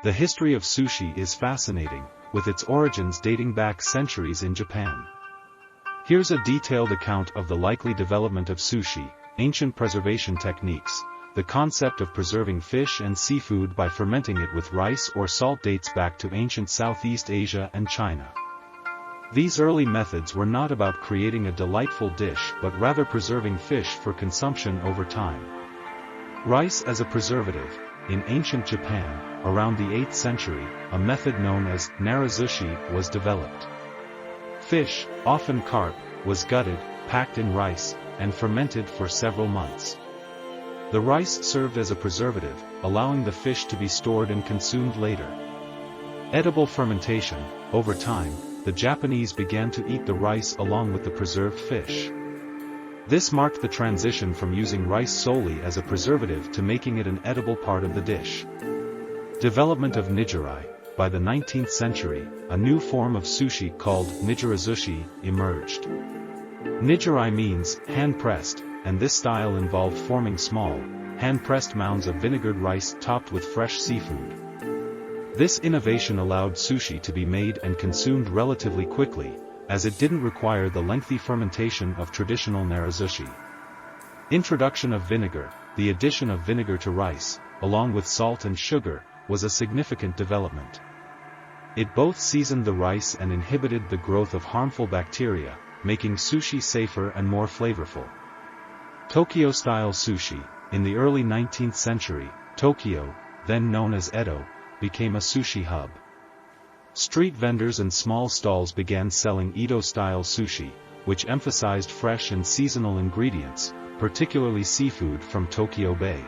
The history of sushi is fascinating, with its origins dating back centuries in Japan. Here's a detailed account of the likely development of sushi, ancient preservation techniques. The concept of preserving fish and seafood by fermenting it with rice or salt dates back to ancient Southeast Asia and China. These early methods were not about creating a delightful dish but rather preserving fish for consumption over time. Rice as a preservative. In ancient Japan, around the 8th century, a method known as narazushi was developed. Fish, often carp, was gutted, packed in rice, and fermented for several months. The rice served as a preservative, allowing the fish to be stored and consumed later. Edible fermentation. Over time, the Japanese began to eat the rice along with the preserved fish. This marked the transition from using rice solely as a preservative to making it an edible part of the dish. Development of nigiri. By the 19th century, a new form of sushi called nigirizushi emerged. Nigiri means hand-pressed, and this style involved forming small, hand-pressed mounds of vinegared rice topped with fresh seafood. This innovation allowed sushi to be made and consumed relatively quickly, as it didn't require the lengthy fermentation of traditional narazushi. Introduction of vinegar. The addition of vinegar to rice, along with salt and sugar, was a significant development. It both seasoned the rice and inhibited the growth of harmful bacteria, making sushi safer and more flavorful. Tokyo-style sushi. In the early 19th century, Tokyo, then known as Edo, became a sushi hub. Street vendors and small stalls began selling Edo-style sushi, which emphasized fresh and seasonal ingredients, particularly seafood from Tokyo Bay.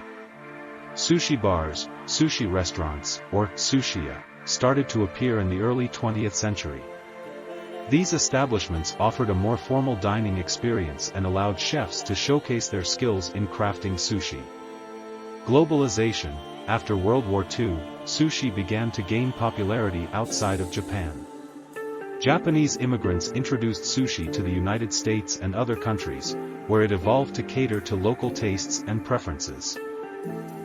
Sushi bars, sushi restaurants, or sushiya, started to appear in the early 20th century. These establishments offered a more formal dining experience and allowed chefs to showcase their skills in crafting sushi. Globalization. After World War II, sushi began to gain popularity outside of Japan. Japanese immigrants introduced sushi to the United States and other countries, where it evolved to cater to local tastes and preferences.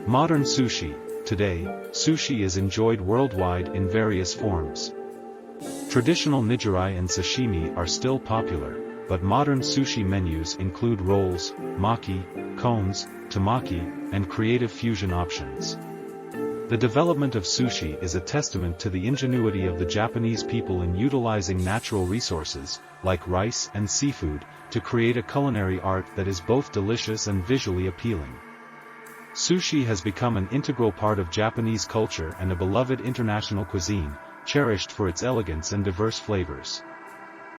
Modern sushi. Today, sushi is enjoyed worldwide in various forms. Traditional nigiri and sashimi are still popular, but modern sushi menus include rolls, maki, cones, tamaki, and creative fusion options. The development of sushi is a testament to the ingenuity of the Japanese people in utilizing natural resources, like rice and seafood, to create a culinary art that is both delicious and visually appealing. Sushi has become an integral part of Japanese culture and a beloved international cuisine, cherished for its elegance and diverse flavors.